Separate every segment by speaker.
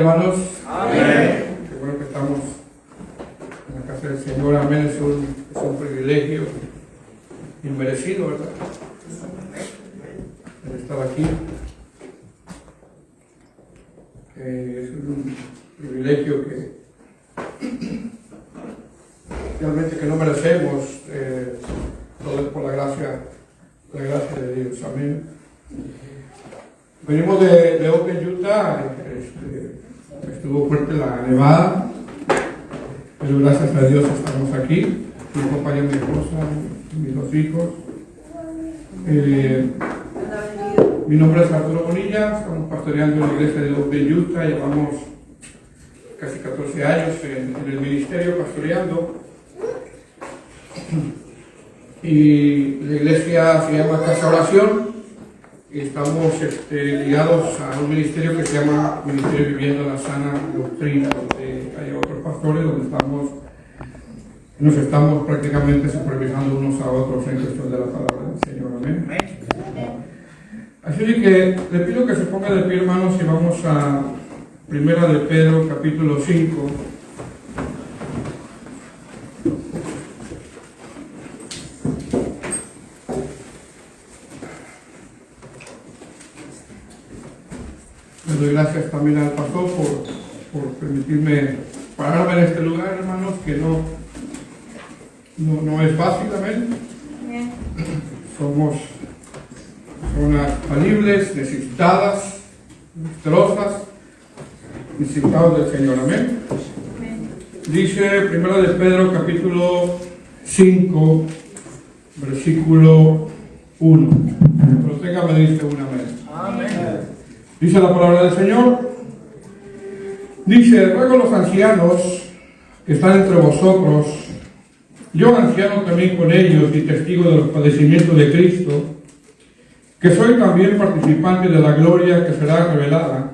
Speaker 1: hermanos.
Speaker 2: Amén.
Speaker 1: Qué bueno que estamos en la casa del Señor. Amén. Es un privilegio inmerecido, ¿verdad? El estar aquí. Es un privilegio que realmente que no merecemos. Todo es por la gracia de Dios. Amén. Venimos de Open, Utah. Estuvo fuerte la nevada, pero gracias a Dios estamos aquí. Me acompaña mi esposa, mis dos hijos. Mi nombre es Arturo Bonilla, estamos pastoreando en la iglesia de Open, Utah. Llevamos casi 14 años en el ministerio pastoreando. Y la iglesia se llama Casa Oración. Y estamos ligados a un ministerio que se llama Ministerio Viviendo la Sana Doctrina, donde hay otros pastores, donde nos estamos prácticamente supervisando unos a otros en cuestión de la palabra del Señor. Amén. Así que le pido que se ponga de pie, hermanos, y vamos a Primera de Pedro, capítulo 5. Le doy gracias también al pastor por permitirme pararme en este lugar, hermanos, que no es fácil. Amén. Somos personas falibles, necesitadas, destrozas, necesitados del Señor. Amén. Dice Primera de Pedro, capítulo 5, versículo 1. Proténgame, dice un amén.
Speaker 2: Amén.
Speaker 1: Dice la palabra del Señor. Dice: ruego a los ancianos que están entre vosotros, yo anciano también con ellos y testigo de los padecimientos de Cristo, que soy también participante de la gloria que será revelada,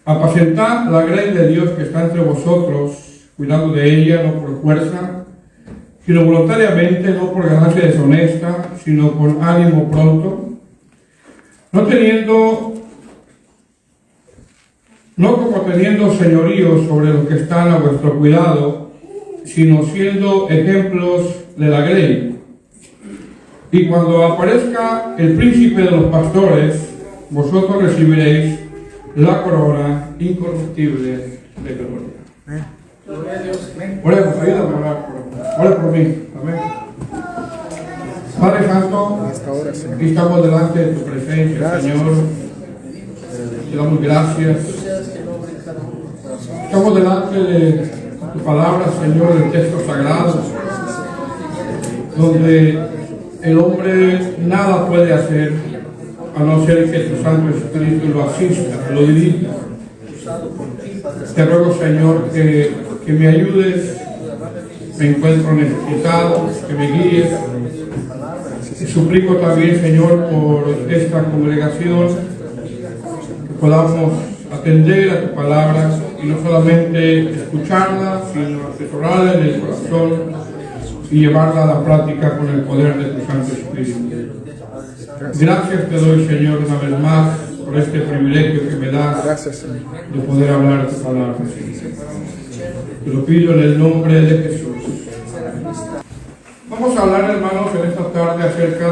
Speaker 1: apacentad la grey de Dios que está entre vosotros, cuidando de ella, no por fuerza, sino voluntariamente, no por ganancia deshonesta, sino con ánimo pronto, no como teniendo señorío sobre los que están a vuestro cuidado, sino siendo ejemplos de la grey. Y cuando aparezca el príncipe de los pastores, vosotros recibiréis la corona incorruptible de gloria.
Speaker 2: Gloria a Dios. Amén.
Speaker 1: Oremos, ayúdame a orar. Ore por mí. Amén. Padre Santo, aquí estamos delante de tu presencia, Señor. Te damos gracias. Estamos delante de tu palabra, Señor, del texto sagrado, donde el hombre nada puede hacer a no ser que tu Santo Espíritu lo asista, lo dirija. Te ruego, Señor, que me ayudes. Me encuentro necesitado, que me guíes. Te suplico también, Señor, por esta congregación, que podamos atender a tu palabra y no solamente escucharla, sino asesorarla en el corazón y llevarla a la práctica con el poder de tu Santo Espíritu. Gracias te doy, Señor, una vez más por este privilegio que me das de poder hablar tu palabra. Te lo pido en el nombre de Jesús. Vamos a hablar, hermanos, en esta tarde acerca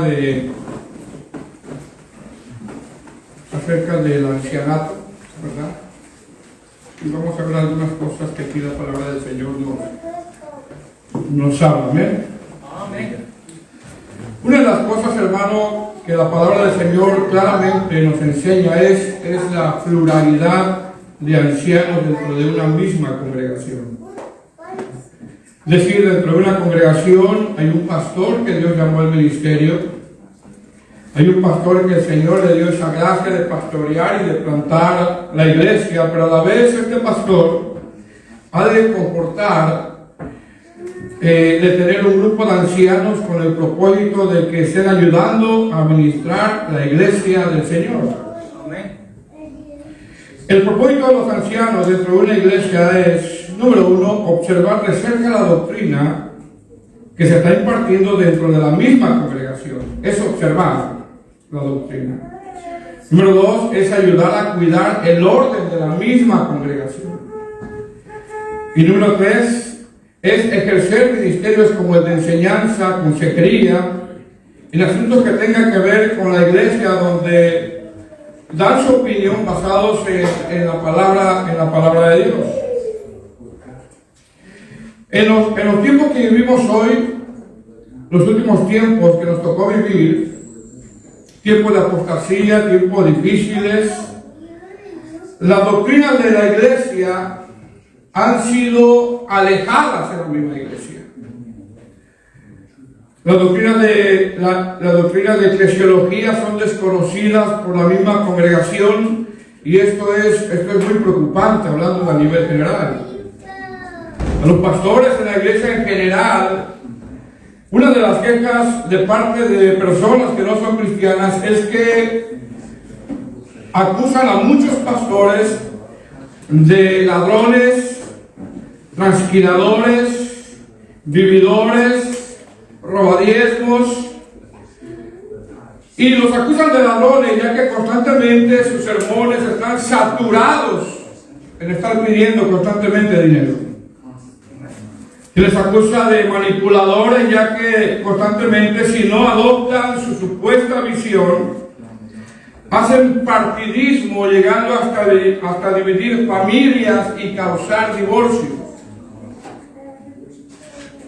Speaker 1: del ancianato, ¿verdad? Y vamos a ver algunas cosas que aquí la palabra del Señor nos habla. Amén.
Speaker 2: Amén.
Speaker 1: Una de las cosas, hermano, que la palabra del Señor claramente nos enseña es la pluralidad de ancianos dentro de una misma congregación. Es decir, dentro de una congregación hay un pastor que Dios llamó al ministerio. Hay un pastor que el Señor le dio esa gracia de pastorear y de plantar la iglesia, pero a la vez este pastor ha de comportar, de tener un grupo de ancianos con el propósito de que estén ayudando a administrar la iglesia del Señor.
Speaker 2: Amén.
Speaker 1: El propósito de los ancianos dentro de una iglesia es, número uno, observar de cerca la doctrina que se está impartiendo dentro de la misma congregación. Es observar la doctrina. Número 2 es ayudar a cuidar el orden de la misma congregación. Y número 3 es ejercer ministerios como el de enseñanza, consejería, en asuntos que tengan que ver con la iglesia, donde dan su opinión basados en la palabra de Dios. En los tiempos que vivimos hoy, los últimos tiempos que nos tocó vivir, tiempos de apostasía, tiempos difíciles, las doctrinas de la iglesia han sido alejadas de la misma iglesia. Las doctrinas de eclesiología son desconocidas por la misma congregación, y esto es muy preocupante, hablando a nivel general. A los pastores en la iglesia en general, una de las quejas de parte de personas que no son cristianas es que acusan a muchos pastores de ladrones, transquinadores, vividores, robadiezmos, y los acusan de ladrones ya que constantemente sus sermones están saturados en estar pidiendo constantemente dinero. Se les acusa de manipuladores ya que constantemente, si no adoptan su supuesta visión, hacen partidismo, llegando hasta dividir familias y causar divorcio.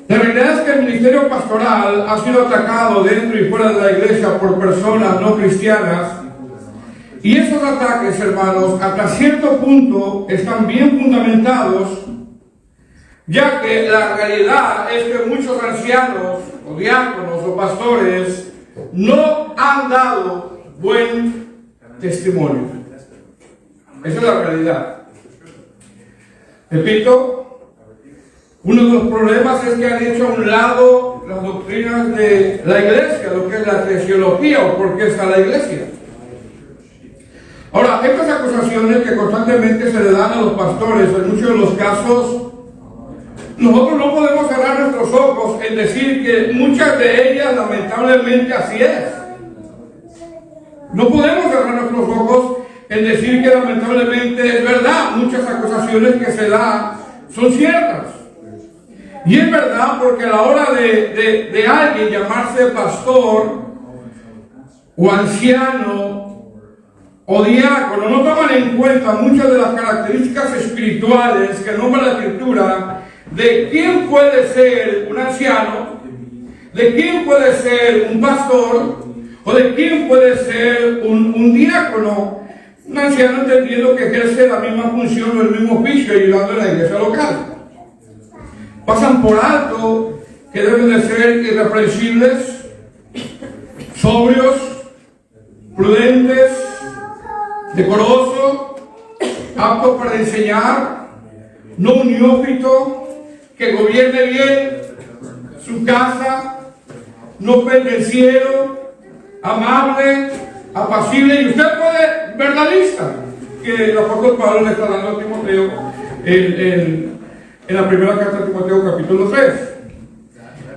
Speaker 1: La realidad es que el ministerio pastoral ha sido atacado dentro y fuera de la iglesia por personas no cristianas, y esos ataques, hermanos, hasta cierto punto están bien fundamentados, ya que la realidad es que muchos ancianos o diáconos o pastores no han dado buen testimonio. Esa es la realidad. Repito, uno de los problemas es que han hecho a un lado las doctrinas de la iglesia, lo que es la eclesiología o por qué está la iglesia. Ahora, estas acusaciones que constantemente se le dan a los pastores, en muchos de los casos, nosotros no podemos cerrar nuestros ojos en decir que muchas de ellas lamentablemente así es. No podemos cerrar nuestros ojos en decir que lamentablemente es verdad, muchas acusaciones que se dan son ciertas. Y es verdad porque a la hora de alguien llamarse pastor o anciano o diácono, no toman en cuenta muchas de las características espirituales que nombra la Escritura de quién puede ser un anciano, de quién puede ser un pastor, o de quién puede ser un diácono. Un anciano entendiendo que ejerce la misma función o el mismo oficio ayudando en la iglesia local. Pasan por alto que deben de ser irreprensibles, sobrios, prudentes, decorosos, aptos para enseñar, no un neófito, que gobierne bien su casa, no pendenciero, amable, apacible, y usted puede ver la lista que el apóstol Pablo le está dando a Timoteo en la primera carta de Timoteo capítulo 3.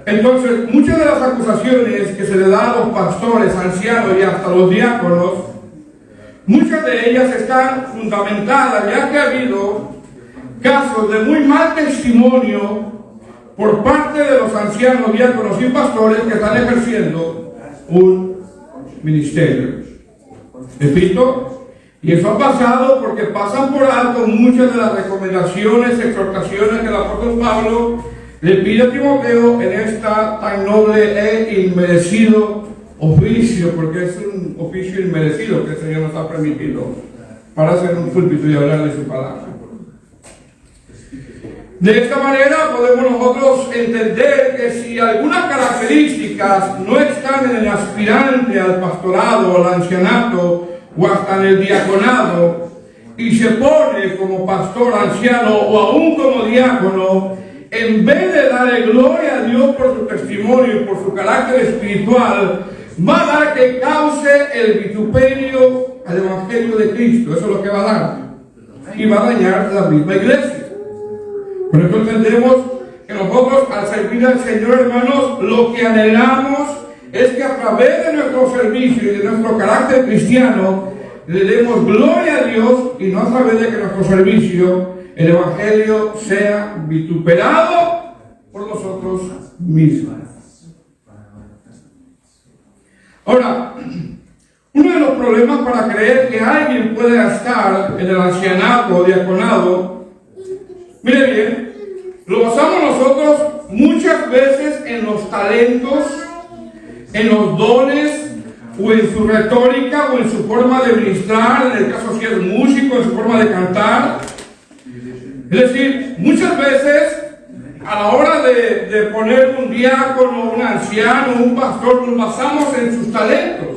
Speaker 1: Entonces, muchas de las acusaciones que se le dan a los pastores, ancianos y hasta los diáconos, muchas de ellas están fundamentadas, ya que ha habido casos de muy mal testimonio por parte de los ancianos, diáconos y pastores que están ejerciendo un ministerio. Repito, y eso ha pasado porque pasan por alto muchas de las recomendaciones, exhortaciones que el apóstol Pablo le pide a Timoteo en esta tan noble e inmerecido oficio, porque es un oficio inmerecido que el Señor nos ha permitido para hacer un púlpito y hablar de su palabra. De esta manera podemos nosotros entender que si algunas características no están en el aspirante al pastorado, al ancianato o hasta en el diaconado, y se pone como pastor, anciano o aún como diácono, en vez de darle gloria a Dios por su testimonio y por su carácter espiritual, va a dar que cause el vituperio al Evangelio de Cristo. Eso es lo que va a dar. Y va a dañar la misma iglesia. Por eso entendemos que nosotros, al servir al Señor, hermanos, lo que anhelamos es que a través de nuestro servicio y de nuestro carácter cristiano le demos gloria a Dios y no a través de que nuestro servicio, el Evangelio, sea vituperado por nosotros mismos. Ahora, uno de los problemas para creer que alguien puede estar en el ancianato o diaconado, mire bien, lo basamos nosotros muchas veces en los talentos, en los dones, o en su retórica, o en su forma de ministrar, en el caso si es músico, en su forma de cantar. Es decir, muchas veces, a la hora de poner un diácono, un anciano, un pastor, nos basamos en sus talentos.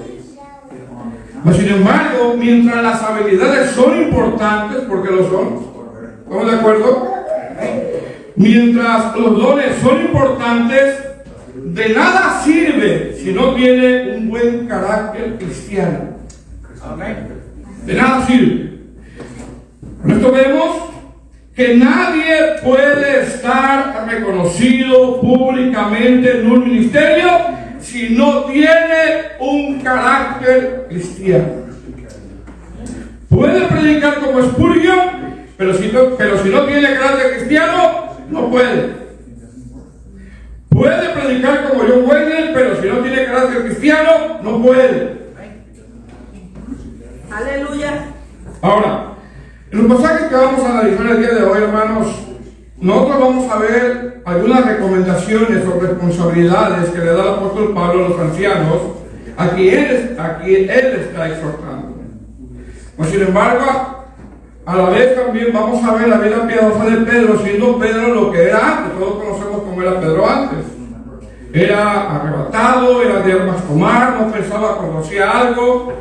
Speaker 1: Pero sin embargo, mientras las habilidades son importantes, porque lo son, ¿estamos de acuerdo? Mientras los dones son importantes, de nada sirve si no tiene un buen carácter cristiano. De nada sirve. Con esto vemos que nadie puede estar reconocido públicamente en un ministerio si no tiene un carácter cristiano. Puede predicar como Spurgeon, pero si no tiene carácter cristiano, no puede. Puede predicar como John Wesley, pero si no tiene carácter cristiano, no puede.
Speaker 3: Aleluya.
Speaker 1: Ahora, en los pasajes que vamos a analizar el día de hoy, hermanos, nosotros vamos a ver algunas recomendaciones o responsabilidades que le da el apóstol Pablo a los ancianos, a quien él está exhortando. Pues, sin embargo, a la vez también vamos a ver la vida piadosa de Pedro, siendo Pedro lo que era antes. Todos conocemos cómo era Pedro antes. Era arrebatado, era de armas tomar, no pensaba cuando hacía algo,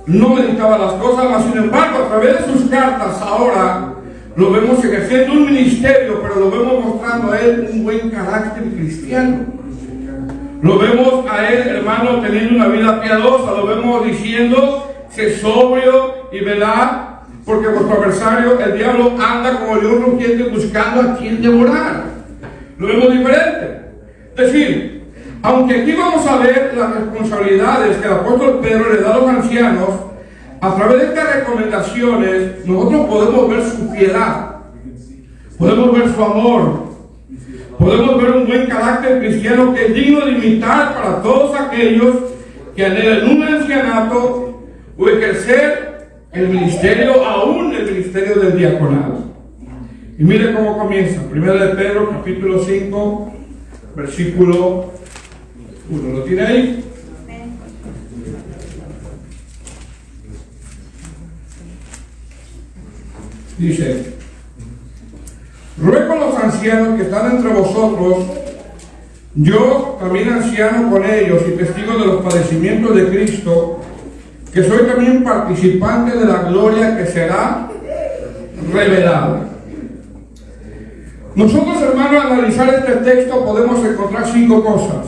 Speaker 1: no meditaba las cosas, mas sin embargo, a través de sus cartas ahora lo vemos ejerciendo un ministerio, pero lo vemos mostrando a él un buen carácter cristiano. Lo vemos a él, hermano, teniendo una vida piadosa, lo vemos diciendo, sé sobrio y velad, porque vuestro adversario, el diablo, anda como león rugiente buscando a quien devorar. Lo vemos diferente. Es decir, aunque aquí vamos a ver las responsabilidades que el apóstol Pedro le da a los ancianos, a través de estas recomendaciones, nosotros podemos ver su piedad, podemos ver su amor, podemos ver un buen carácter cristiano que es digno de imitar para todos aquellos que anhelan un ancianato o ejercer el ministerio, aún el ministerio del diaconado. Y mire cómo comienza. Primero de Pedro, capítulo 5, versículo 1. ¿Lo tiene ahí? Dice: ruego a los ancianos que están entre vosotros, yo también anciano con ellos y testigo de los padecimientos de Cristo, que soy también participante de la gloria que será revelada. Nosotros, hermanos, al analizar este texto podemos encontrar 5 cosas.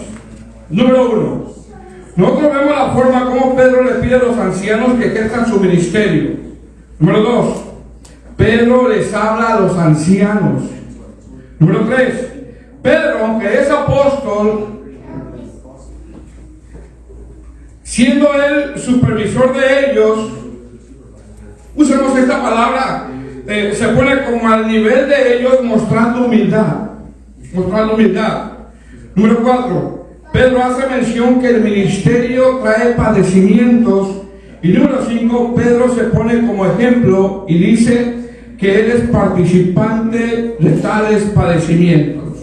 Speaker 1: Número 1, nosotros vemos la forma como Pedro le pide a los ancianos que ejerzan su ministerio. Número 2, Pedro les habla a los ancianos. Número 3, Pedro, aunque es apóstol, siendo él supervisor de ellos, usemos esta palabra, se pone como al nivel de ellos mostrando humildad. Número 4, Pedro hace mención que el ministerio trae padecimientos. Y número 5, Pedro se pone como ejemplo y dice que él es participante de tales padecimientos.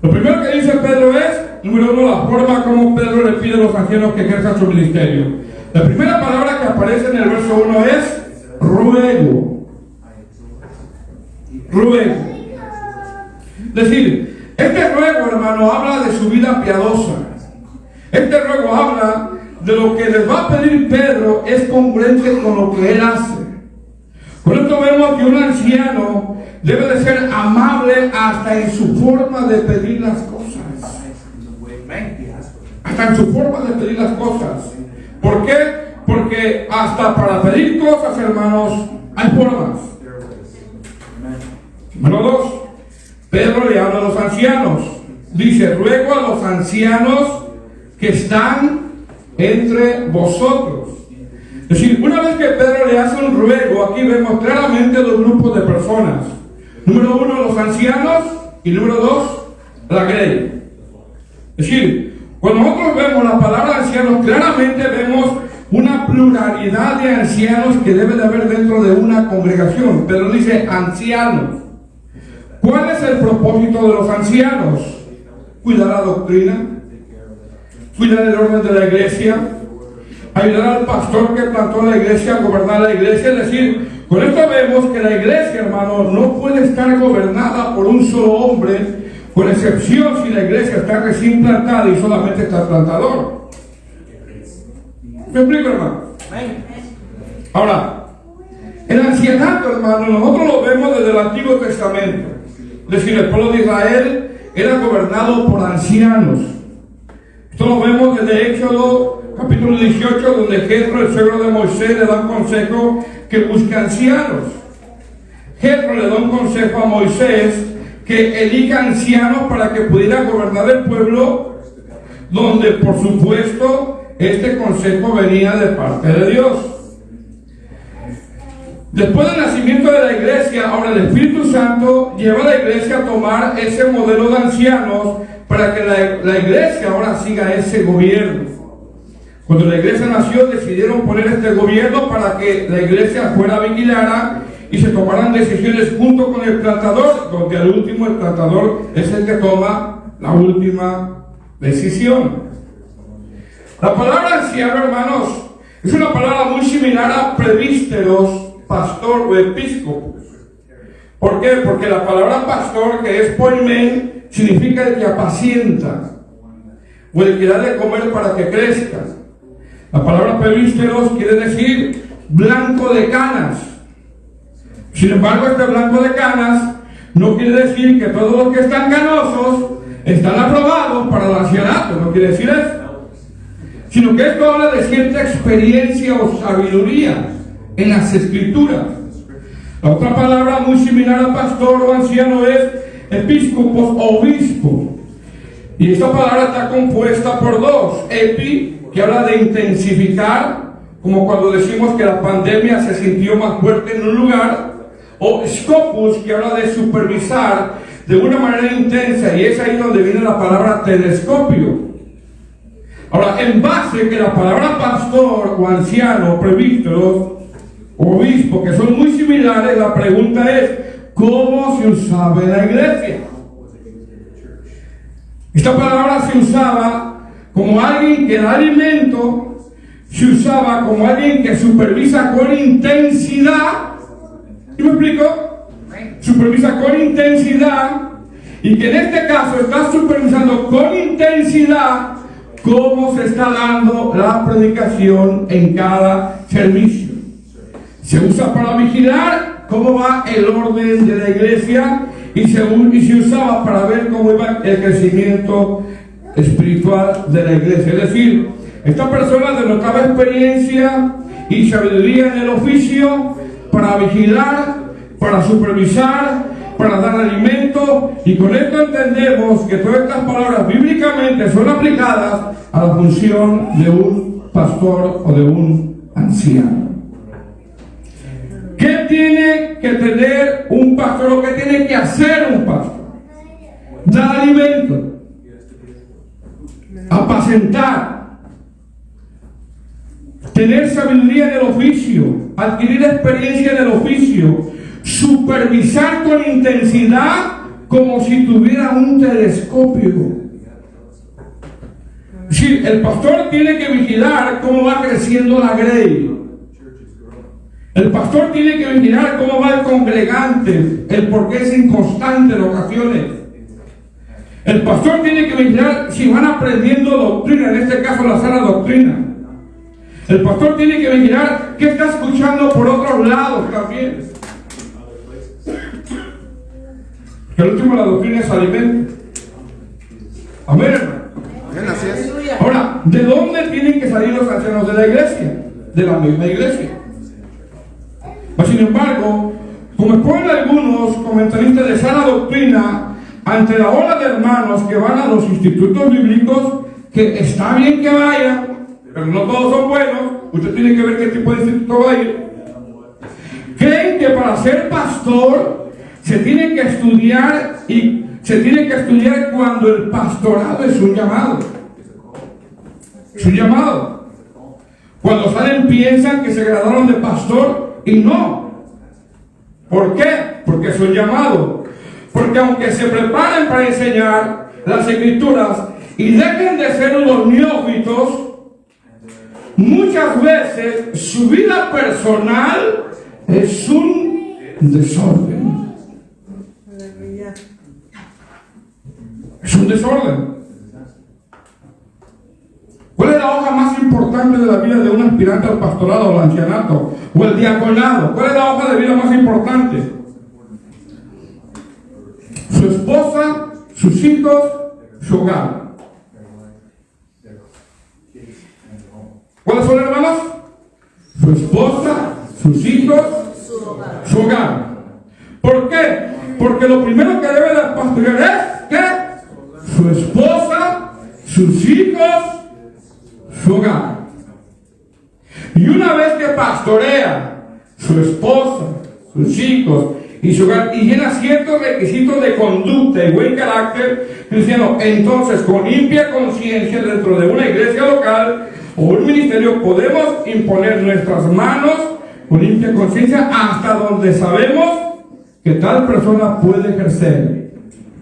Speaker 1: Lo primero que dice Pedro es, número 1, la forma como Pedro le pide a los ancianos que ejerzan su ministerio. La primera palabra que aparece en el verso 1 es ruego. Ruego. Es decir, este ruego, hermano, habla de su vida piadosa. Este ruego habla de lo que les va a pedir Pedro es congruente con lo que él hace. Con esto vemos que un anciano debe de ser amable hasta en su forma de pedir las cosas. Hasta en su forma de pedir las cosas. ¿Por qué? Porque hasta para pedir cosas, hermanos, hay formas. Número 2, Pedro le habla a los ancianos. Dice, ruego a los ancianos que están entre vosotros. Es Es decir, una vez que Pedro le hace un ruego, aquí vemos claramente dos grupos de personas. Número uno, los ancianos, y número dos, la grey. Es decir, cuando nosotros vemos la palabra ancianos, claramente vemos una pluralidad de ancianos que debe de haber dentro de una congregación. Pedro dice ancianos. ¿Cuál es el propósito de los ancianos? Cuidar la doctrina, cuidar el orden de la iglesia, ayudar al pastor que plantó la iglesia a gobernar la iglesia. Es decir, con esto vemos que la iglesia, hermano, no puede estar gobernada por un solo hombre, con excepción si la iglesia está recién plantada y solamente está el plantador. ¿Me explico, hermano? Ahora, el ancianato, hermano, nosotros lo vemos desde el Antiguo Testamento. Es decir, el pueblo de Israel era gobernado por ancianos. Esto lo vemos desde Éxodo capítulo 18, donde Jetro, el suegro de Moisés, le da un consejo que busque ancianos. Jetro le da un consejo a Moisés que elija ancianos para que pudiera gobernar el pueblo, donde por supuesto este consejo venía de parte de Dios. Después del nacimiento de la iglesia, ahora el Espíritu Santo lleva a la iglesia a tomar ese modelo de ancianos para que la iglesia ahora siga ese gobierno. Cuando la iglesia nació, decidieron poner este gobierno para que la iglesia fuera vigilada y se tomaran decisiones junto con el plantador, donde al último el plantador es el que toma la última decisión. La palabra anciano, hermanos, es una palabra muy similar a presbíteros, pastor o episcopo. ¿Por qué? Porque la palabra pastor, que es poimen, significa el que apacienta o el que da de comer para que crezca. La palabra presbíteros quiere decir blanco de canas. Sin embargo, este blanco de canas no quiere decir que todos los que están canosos están aprobados para el ancianato. No quiere decir eso, sino que esto habla de cierta experiencia o sabiduría en las escrituras. La otra palabra muy similar a pastor o anciano es episcopos o obispo. Y esta palabra está compuesta por dos. Epi, que habla de intensificar, como cuando decimos que la pandemia se sintió más fuerte en un lugar. O scopus, que habla de supervisar de una manera intensa. Y es ahí donde viene la palabra telescopio. Ahora, en base que la palabra pastor o anciano, presbíteros o obispo, que son muy similares, la pregunta es, ¿cómo se usaba en la iglesia? Esta palabra se usaba como alguien que da alimento, se usaba como alguien que supervisa con intensidad. ¿Sí me explico? Supervisa con intensidad, y que en este caso está supervisando con intensidad cómo se está dando la predicación en cada servicio. Se usa para vigilar cómo va el orden de la iglesia, y se usaba para ver cómo iba el crecimiento espiritual de la iglesia. Es decir, esta persona denotaba experiencia y sabiduría en el oficio para vigilar, para supervisar, para dar alimento, y con esto entendemos que todas estas palabras bíblicamente son aplicadas a la función de un pastor o de un anciano. ¿Qué tiene que tener un pastor o qué tiene que hacer un pastor? Dar alimento, apacentar, tener sabiduría en el oficio, adquirir experiencia en el oficio, supervisar con intensidad como si tuviera un telescopio. Sí, el pastor tiene que vigilar cómo va creciendo la grey. El pastor tiene que vigilar cómo va el congregante, el por qué es inconstante en ocasiones. El pastor tiene que vigilar si van aprendiendo doctrina, en este caso la sana doctrina. El pastor tiene que vigilar qué está escuchando por otros lados también. Que el último, la doctrina es alimento. Amén, hermano.
Speaker 3: Así es.
Speaker 1: Ahora, ¿de dónde tienen que salir los ancianos de la iglesia? De la misma iglesia. Mas, sin embargo, como exponen algunos comentaristas de sana doctrina, ante la ola de hermanos que van a los institutos bíblicos, que está bien que vayan, pero no todos son buenos. Usted tiene que ver qué tipo de instituto va a ir. Creen que para ser pastor se tiene que estudiar, y se tiene que estudiar cuando el pastorado es un llamado. Es un llamado. Cuando salen piensan que se graduaron de pastor y no. ¿Por qué? Porque es un llamado. Porque aunque se preparen para enseñar las escrituras y dejen de ser unos neófitos, muchas veces su vida personal es un desorden. Es un desorden. ¿Cuál es la hoja más importante de la vida de un aspirante al pastorado, al ancianato o el diaconado? ¿Cuál es la hoja de vida más importante? Su esposa, sus hijos, su hogar. ¿Cuáles son, hermanos? Su esposa, sus hijos, su hogar. ¿Por qué? Porque lo primero que debe de pastorear es ¿qué? Su esposa, sus hijos, su hogar. Y una vez que pastorea su esposa, sus hijos y su hogar, y llena ciertos requisitos de conducta y buen carácter cristiano, entonces con limpia conciencia dentro de una iglesia local o un ministerio podemos imponer nuestras manos con limpia conciencia hasta donde sabemos que tal persona puede ejercer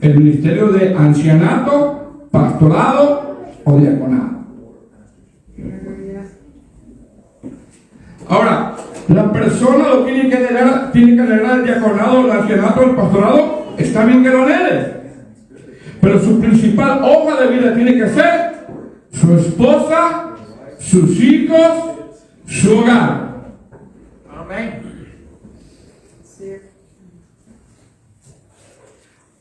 Speaker 1: el ministerio de ancianato, pastorado o diaconado. Ahora, la persona lo tiene que anhelar el diaconado, el ancianato, el pastorado, está bien que lo anhele. Pero su principal hoja de vida tiene que ser su esposa, sus hijos, su hogar.
Speaker 2: Amén.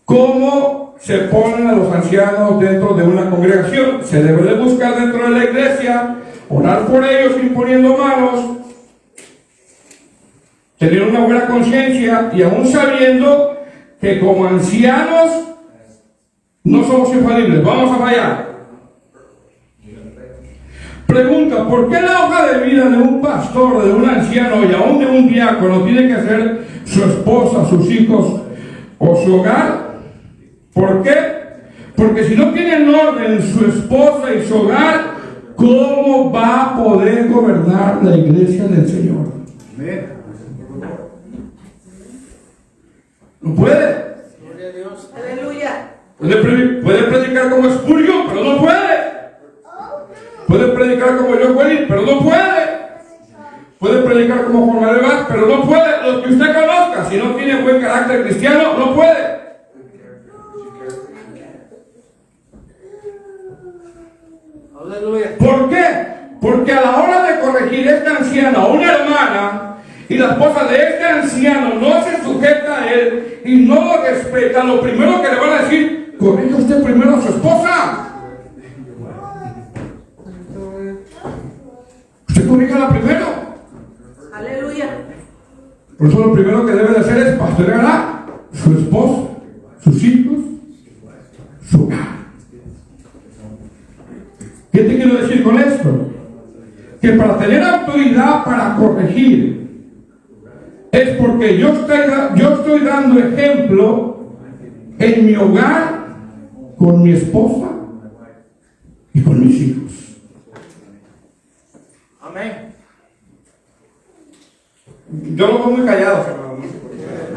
Speaker 1: ¿Cómo se ponen a los ancianos dentro de una congregación? Se debe de buscar dentro de la iglesia, orar por ellos imponiendo manos, tener una buena conciencia y aún sabiendo que como ancianos no somos infalibles, vamos a fallar. Pregunta, ¿por qué la hoja de vida de un pastor, de un anciano y aún de un diácono tiene que ser su esposa, sus hijos o su hogar? ¿Por qué? Porque si no tienen orden su esposa y su hogar, ¿cómo va a poder gobernar la iglesia del Señor? No puede.
Speaker 2: Gloria a Dios.
Speaker 3: Aleluya.
Speaker 1: Puede predicar como Spurgeon, pero no puede. Puede predicar como John Wesley, pero no puede. Puede predicar como Juan Manuel Vaz, pero no puede. Los que usted conozca, si no tiene buen carácter cristiano, no puede.
Speaker 2: Aleluya.
Speaker 1: ¿Por qué? Porque a la hora de corregir esta anciana o una hermana, y la esposa de este anciano no se sujeta a él y no lo respeta, lo primero que le van a decir, corrija usted primero a su esposa. Usted corríjala primero.
Speaker 3: Aleluya.
Speaker 1: Por eso lo primero que debe de hacer es pastorear a su esposa, sus hijos, su hogar. ¿Qué te quiero decir con esto? Que para tener autoridad para corregir es porque yo estoy dando ejemplo en mi hogar con mi esposa y con mis hijos.
Speaker 2: Amén.
Speaker 1: Yo lo veo muy callado, hermano.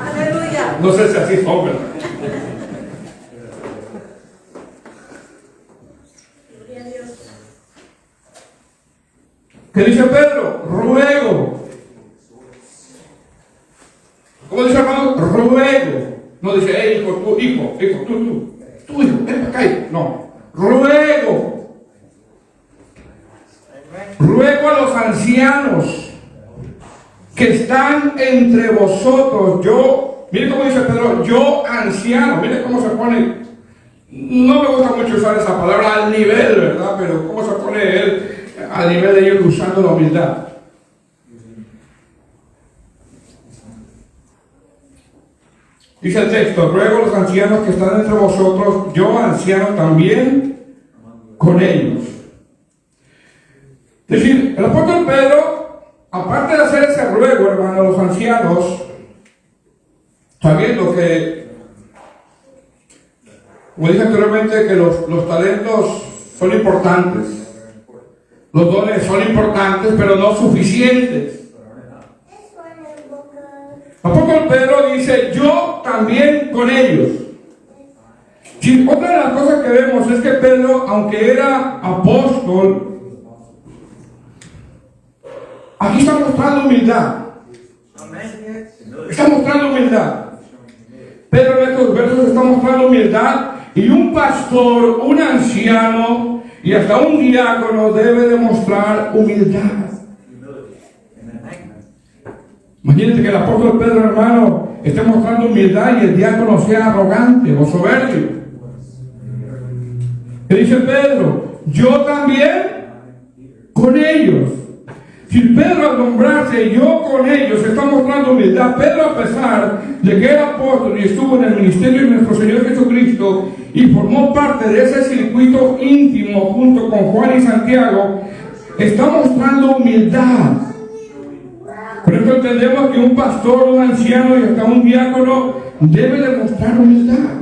Speaker 3: Aleluya.
Speaker 1: No sé si así son, ¿verdad?
Speaker 3: Gloria a Dios.
Speaker 1: ¿Qué dice Pedro? Ruego. ¿Cómo dice hermano? Ruego. No dice, hey, hijo, tú, tu hijo, ven para acá. No. Ruego. Ruego a los ancianos que están entre vosotros. Yo, mire cómo dice Pedro, yo anciano. Mire cómo se pone. No me gusta mucho usar esa palabra al nivel, ¿verdad? Pero cómo se pone él al nivel de ellos usando la humildad. Dice el texto, ruego a los ancianos que están entre vosotros, yo anciano también, con ellos. Es decir, el apóstol Pedro, aparte de hacer ese ruego, hermano, a los ancianos, sabiendo que, como dije anteriormente, que los talentos son importantes, los dones son importantes, pero no suficientes. El apóstol Pedro dice, yo también con ellos. Sí, otra de las cosas que vemos es que Pedro, aunque era apóstol, aquí está mostrando humildad. Está mostrando humildad. Pedro en estos versos está mostrando humildad, y un pastor, un anciano y hasta un diácono debe demostrar humildad. Imagínate que el apóstol Pedro, hermano, esté mostrando humildad y el diácono sea arrogante o soberbio. ¿Qué dice Pedro? Yo también con ellos. Si Pedro al nombrarse yo con ellos está mostrando humildad, Pedro, a pesar de que era apóstol y estuvo en el ministerio de nuestro Señor Jesucristo y formó parte de ese circuito íntimo junto con Juan y Santiago, está mostrando humildad. Por eso entendemos que un pastor, un anciano y hasta un diácono debe demostrar humildad.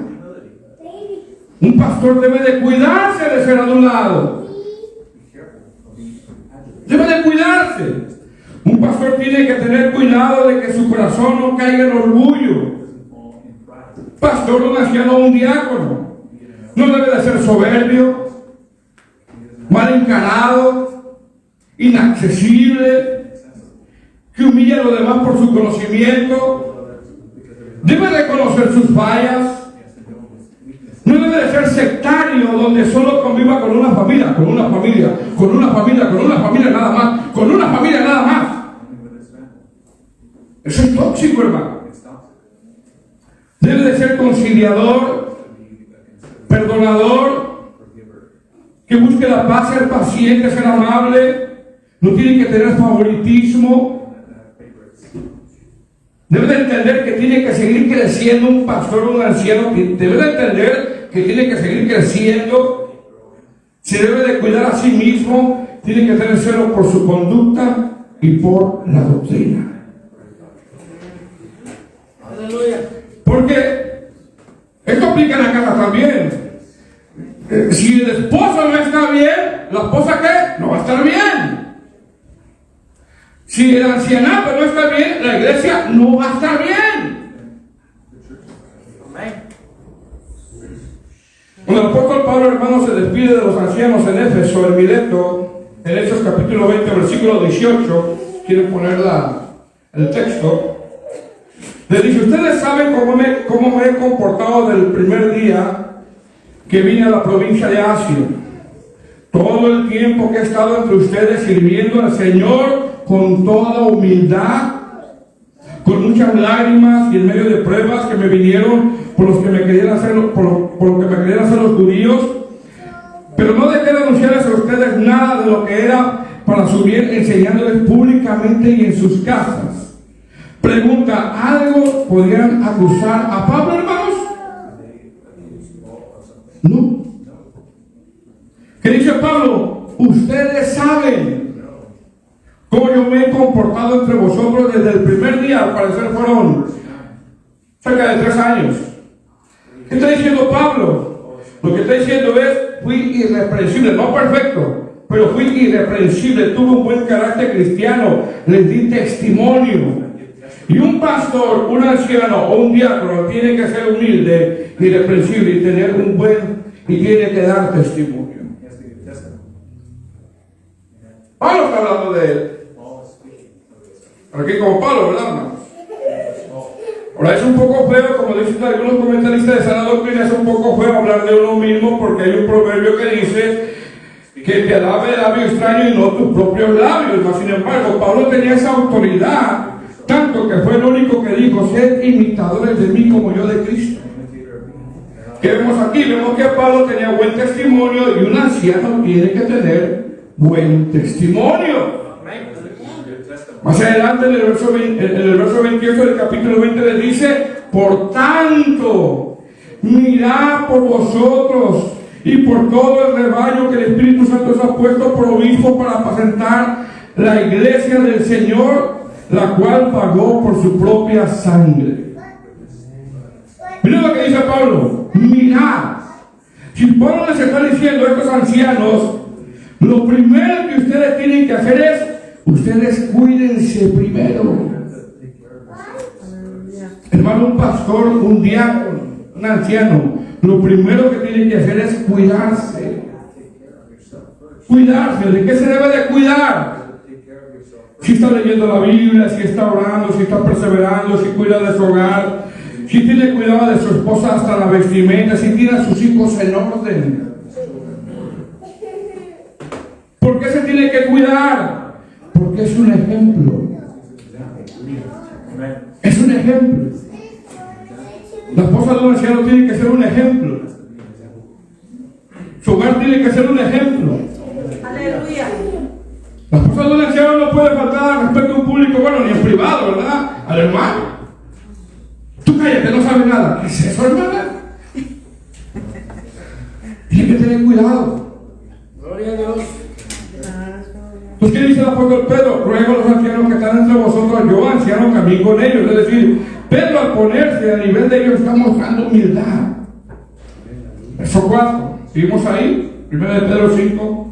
Speaker 1: Un pastor debe de cuidarse de ser adulado. Debe de cuidarse. Un pastor tiene que tener cuidado de que su corazón no caiga en orgullo. Pastor, un anciano o un diácono no debe de ser soberbio, mal encarado, inaccesible, que humilla a los demás por su conocimiento. Debe de conocer sus fallas. No debe de ser sectario donde solo conviva con una familia nada más. Eso es tóxico, hermano. Debe de ser conciliador, perdonador, que busque la paz, ser paciente, ser amable. No tiene que tener favoritismo. Debe de entender que tiene que seguir creciendo un pastor o un anciano. Debe de entender que tiene que seguir creciendo. Se debe de cuidar a sí mismo. Tiene que tener celo por su conducta y por la doctrina.
Speaker 2: Aleluya.
Speaker 1: Porque esto aplica en la casa también. Si el esposo no está bien, ¿la esposa qué? No va a estar bien. Si el ancianato no está bien, la iglesia no va a estar bien.
Speaker 2: Amén.
Speaker 1: Cuando el apóstol Pablo, hermano, se despide de los ancianos en Éfeso, en Mileto, en Hechos capítulo 20, versículo 18, quiero poner el texto, le dice, ustedes saben cómo me he comportado del primer día que vine a la provincia de Asia. Todo el tiempo que he estado entre ustedes sirviendo al Señor con toda humildad, con muchas lágrimas y en medio de pruebas que me vinieron por lo que me querían hacer los judíos, pero no dejé de anunciarles a ustedes nada de lo que era para su bien, enseñándoles públicamente y en sus casas. Pregunta, ¿algo podrían acusar a Pablo, hermanos? No. ¿Qué dice Pablo? Ustedes saben cómo yo me he comportado entre vosotros desde el primer día. Al parecer fueron cerca de 3 años. ¿Qué está diciendo Pablo? Lo que está diciendo es, fui irreprensible, no perfecto, pero fui irreprensible, tuve un buen carácter cristiano, les di testimonio. Y un pastor, un anciano o un diácono tiene que ser humilde, irreprensible y tener y tiene que dar testimonio. Pablo está hablando de él. Aquí como Pablo, ¿verdad, hermano? Ahora es un poco feo, como dicen algunos comentaristas de sana doctrina, es un poco feo hablar de uno mismo, porque hay un proverbio que dice que te alabe el labio extraño y no tus propios labios. Mas, sin embargo, Pablo tenía esa autoridad, tanto que fue el único que dijo, sed imitadores de mí como yo de Cristo. ¿Qué vemos aquí? Vemos que Pablo tenía buen testimonio y un anciano tiene que tener buen testimonio. Más adelante en el verso 28 del capítulo 20 le dice, por tanto, mirad por vosotros y por todo el rebaño que el Espíritu Santo os ha puesto por obispo para apacentar la iglesia del Señor, la cual pagó por su propia sangre. Miren lo que dice Pablo. Mirad. Si Pablo les está diciendo a estos ancianos, lo primero que ustedes tienen que hacer es, ustedes cuídense primero. Hermano, un pastor, un diácono, un anciano, lo primero que tiene que hacer es cuidarse. Cuidarse. ¿De qué se debe de cuidar? Si está leyendo la Biblia, si está orando, si está perseverando, si cuida de su hogar, si tiene cuidado de su esposa hasta la vestimenta, si tiene a sus hijos en orden. ¿Por qué se tiene que cuidar? Porque es un ejemplo. Es un ejemplo. La esposa de un anciano tiene que ser un ejemplo. Su hogar tiene que ser un ejemplo.
Speaker 3: Aleluya.
Speaker 1: La esposa de un anciano no puede faltar al respeto a un público, bueno, ni en privado, ¿verdad? Al hermano. Tú cállate, no sabes nada. ¿Qué es eso, hermana? Tiene que tener cuidado.
Speaker 2: Gloria a Dios.
Speaker 1: Pues, ¿qué dice el apóstol Pedro? Ruego a los ancianos que están entre vosotros, yo anciano camino con ellos. Es decir, Pedro al ponerse a nivel de ellos está mostrando humildad. Verso 4. Seguimos ahí. 1 de Pedro 5.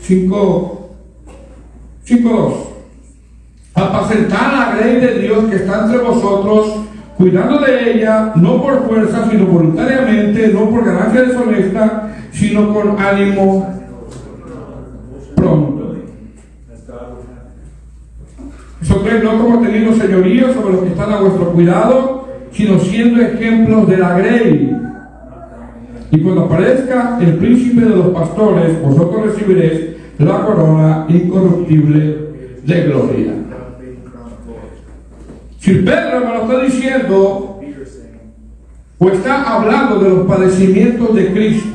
Speaker 1: 5:2. Apacentar la grey de Dios que está entre vosotros, cuidando de ella, no por fuerza, sino voluntariamente, no por ganancia deshonesta, sino con ánimo pronto. Vosotros no como teniendo señorío sobre los que están a vuestro cuidado, sino siendo ejemplos de la grey. Y cuando aparezca el príncipe de los pastores, vosotros recibiréis la corona incorruptible de gloria. Si Pedro me lo está diciendo, o está hablando de los padecimientos de Cristo.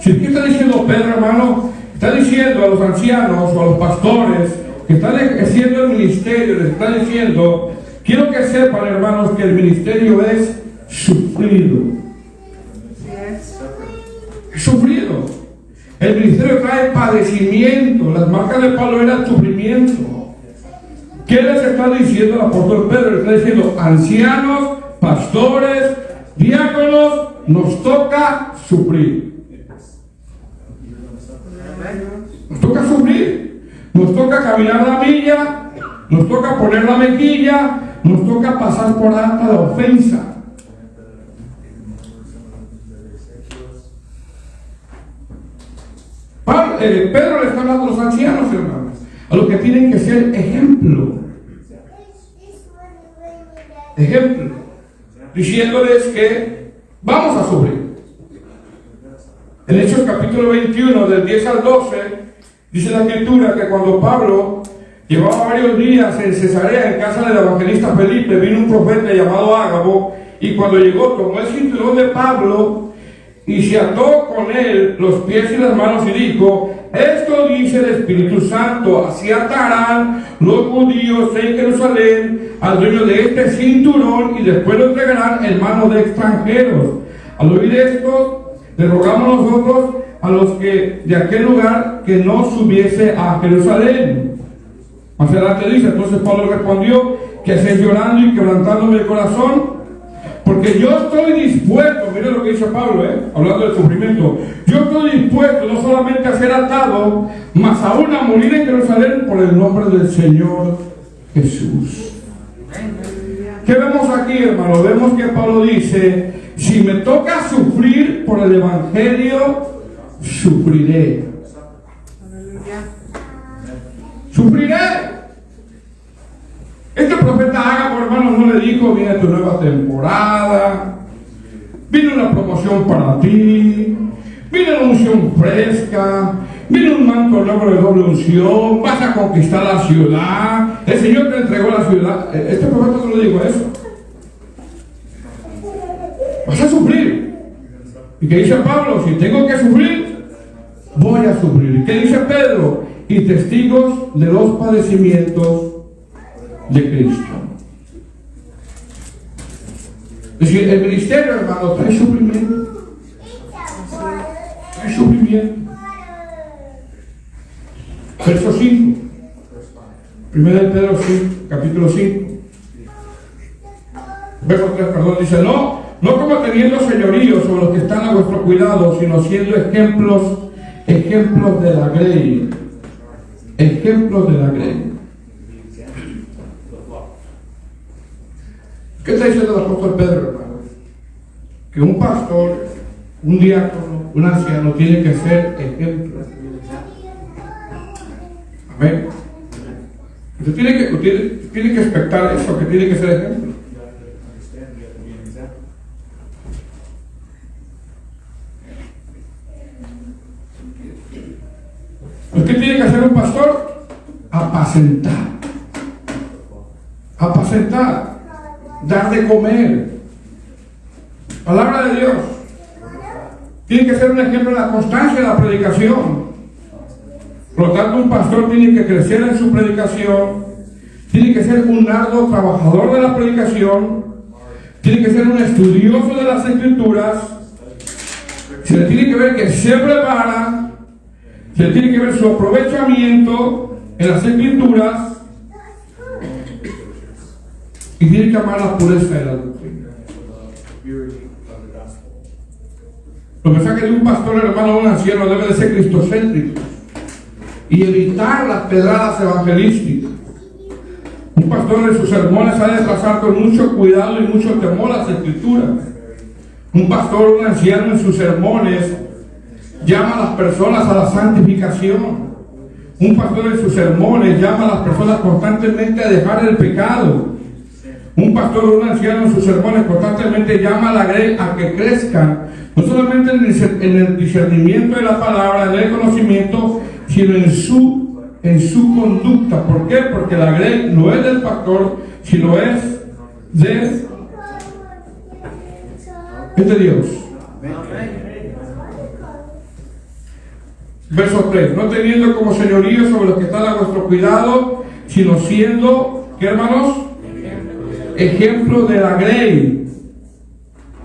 Speaker 1: Si ¿qué está diciendo Pedro, hermano? Está diciendo a los ancianos o a los pastores que están ejerciendo el ministerio, les está diciendo, quiero que sepan, hermanos, que el ministerio es sufrido. Es sufrido. El ministerio trae padecimiento. Las marcas de Pablo eran sufrimiento. ¿Qué les está diciendo el apóstol Pedro? Le está diciendo, ancianos, pastores, diáconos, nos toca sufrir. Nos toca sufrir. Nos toca caminar la milla, nos toca poner la mejilla, nos toca pasar por alta la ofensa. Pedro le está hablando a los ancianos, hermanos, a los que tienen que ser ejemplo. Ejemplo. Diciéndoles que vamos a sufrir. En Hechos capítulo 21, del 10 al 12, dice la escritura que cuando Pablo llevaba varios días en Cesarea, en casa del evangelista Felipe, vino un profeta llamado Ágabo, y cuando llegó tomó el cinturón de Pablo y se ató con él los pies y las manos y dijo, esto dice el Espíritu Santo, así atarán los judíos en Jerusalén al dueño de este cinturón y después lo entregarán en manos de extranjeros. Al oír esto, le rogamos nosotros a los que de aquel lugar que no subiese a Jerusalén. Más adelante dice, entonces Pablo respondió, que hacéis llorando y quebrantándome el corazón, porque yo estoy dispuesto, mire lo que dice Pablo, hablando del sufrimiento, yo estoy dispuesto no solamente a ser atado, mas aún a morir en Jerusalén por el nombre del Señor Jesús. ¿Qué vemos aquí, hermano? Vemos que Pablo dice, si me toca sufrir por el Evangelio, sufriré. Sufriré. Este profeta Ágabo, hermanos, no le dijo, viene tu nueva temporada, viene una promoción para ti, viene una unción fresca, viene un manto nuevo de doble unción, vas a conquistar la ciudad, el Señor te entregó la ciudad. Este profeta no le dijo eso. Vas a sufrir. ¿Y qué dice Pablo? Si tengo que sufrir, voy a sufrir. ¿Y qué dice Pedro? Y testigos de los padecimientos de Cristo. Es decir, el ministerio, hermano, trae sufrimiento. Trae sufrimiento. Verso 5. 1 de Pedro 5, capítulo 5. Verso 3, perdón, dice, no como teniendo señorío sobre los que están a vuestro cuidado, sino siendo ejemplos de la grey. Ejemplos de la grey. ¿Qué está diciendo el apóstol Pedro, hermano? Que un pastor, un diácono, un anciano tiene que ser ejemplo. Amén. Usted tiene que expectar eso, que tiene que ser ejemplo. ¿Qué tiene que hacer un pastor? Apacentar. Apacentar. Dar de comer. Palabra de Dios. Tiene que ser un ejemplo de la constancia de la predicación. Por lo tanto, un pastor tiene que crecer en su predicación. Tiene que ser un arduo trabajador de la predicación. Tiene que ser un estudioso de las escrituras. Se le tiene que ver que se prepara. Se le tiene que ver su aprovechamiento en las escrituras. Y tiene que amar la pureza de la doctrina. Los mensajes de un pastor, hermano, un anciano, debe de ser cristocéntrico y evitar las pedradas evangelísticas. Un pastor en sus sermones ha de trazar con mucho cuidado y mucho temor las escrituras. Un pastor, un anciano en sus sermones llama a las personas a la santificación. Un pastor en sus sermones llama a las personas constantemente a dejar el pecado. Un pastor o un anciano en sus sermones constantemente llama a la grey a que crezcan, no solamente en el discernimiento de la palabra, en el conocimiento, sino en su conducta. ¿Por qué? Porque la grey no es del pastor, sino es de Dios. Verso 3. No teniendo como señorío sobre los que están a vuestro cuidado, sino siendo, ¿qué, hermanos? Ejemplo de la grey.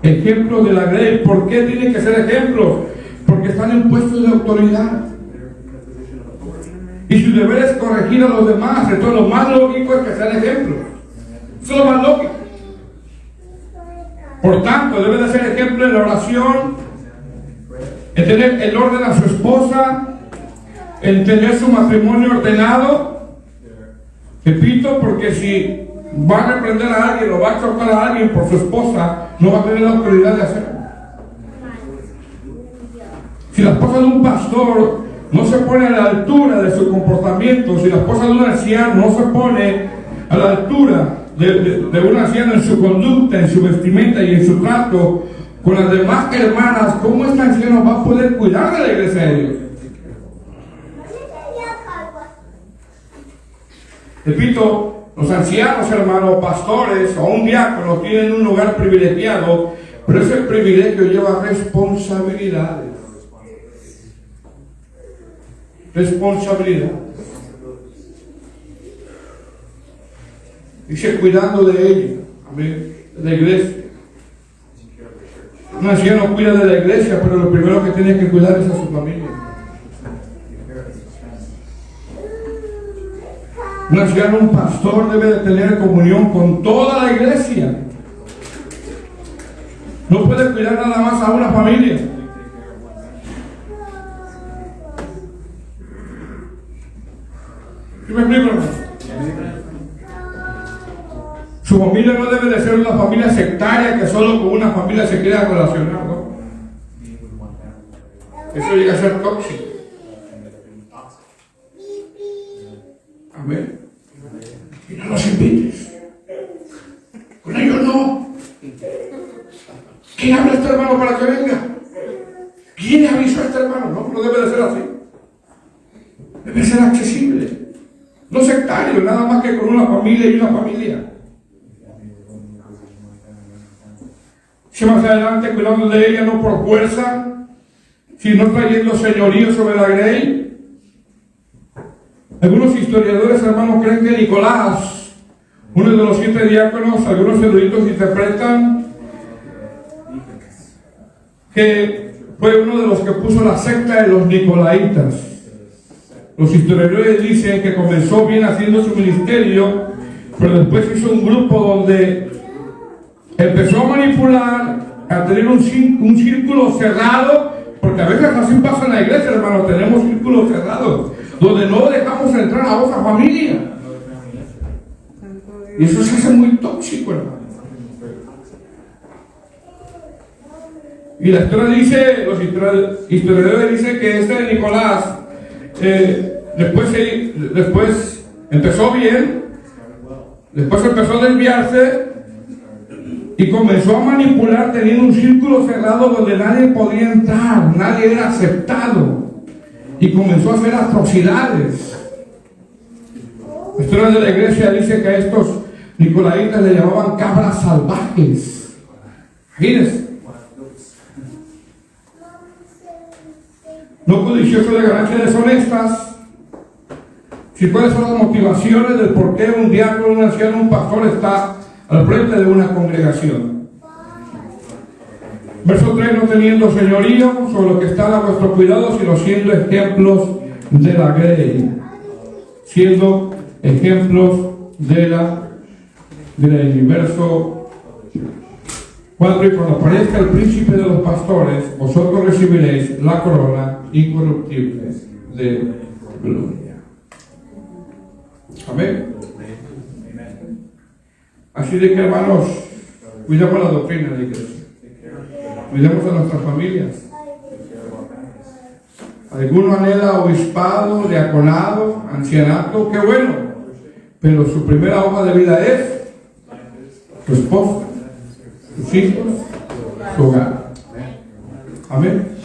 Speaker 1: Ejemplo de la grey. ¿Por qué tienen que ser ejemplos? Porque están en puestos de autoridad. Y su deber es corregir a los demás. Entonces lo más lógico es que sean ejemplos. Eso es lo más lógico. Por tanto, debe de ser ejemplo en la oración, en tener el orden a su esposa, en tener su matrimonio ordenado. Repito, porque si va a reprender a alguien o va a exhortar a alguien por su esposa, no va a tener la autoridad de hacerlo. Si la esposa de un pastor no se pone a la altura de su comportamiento, si la esposa de un anciano no se pone a la altura de un anciano en su conducta, en su vestimenta y en su trato con las demás hermanas, ¿cómo este anciano va a poder cuidar de la iglesia de Dios? Repito, los ancianos, hermanos, pastores o un diácono tienen un lugar privilegiado, pero ese privilegio lleva responsabilidades. Responsabilidad. Dice cuidando de ella, amén, de la iglesia. Un anciano cuida de la iglesia, pero lo primero que tiene que cuidar es a su familia. Un anciano, un pastor debe de tener comunión con toda la iglesia. No puede cuidar nada más a una familia. ¿Sí me explico, hermano? Su familia no debe de ser una familia sectaria que solo con una familia se quiera relacionar, ¿no? Eso llega a ser tóxico. Amén. Y no los invites. Con ellos no. ¿Quién habla a este hermano para que venga? ¿Quién le avisó a este hermano? No debe de ser así. Debe ser accesible. No sectario, nada más que con una familia y una familia. Si más adelante cuidando de ella no por fuerza, sino trayendo señorío sobre la grey. Algunos historiadores, hermanos, creen que Nicolás, uno de los 7 diáconos, algunos eruditos interpretan que fue uno de los que puso la secta de los Nicolaitas. Los historiadores dicen que comenzó bien haciendo su ministerio, pero después hizo un grupo donde empezó a manipular, a tener un círculo cerrado, porque a veces así pasa en la iglesia, hermano, tenemos círculos cerrados, donde no dejamos entrar a otra familia. Y eso se hace muy tóxico, hermano. Y la historia dice, los historiadores dicen que este Nicolás, después empezó bien, después empezó a desviarse y comenzó a manipular teniendo un círculo cerrado donde nadie podía entrar, nadie era aceptado, y comenzó a hacer atrocidades. La historia de la iglesia dice que a estos nicolaitas le llamaban cabras salvajes. Imagínense. No codiciosos de ganancias deshonestas. Si cuáles son las motivaciones del por qué un diácono, un anciano, un pastor está al frente de una congregación. Verso 3: no teniendo señorío sobre lo que está a vuestro cuidado, sino siendo ejemplos de la grey. Siendo ejemplos de la grey. Verso 4: y cuando aparezca el príncipe de los pastores, vosotros recibiréis la corona incorruptible de gloria. Amén. Así de que, hermanos, cuidemos la doctrina de la iglesia, cuidemos a nuestras familias. Alguno anhela obispado, diaconado, ancianato, qué bueno, pero su primera hoja de vida es su esposa, sus hijos, su hogar. Amén.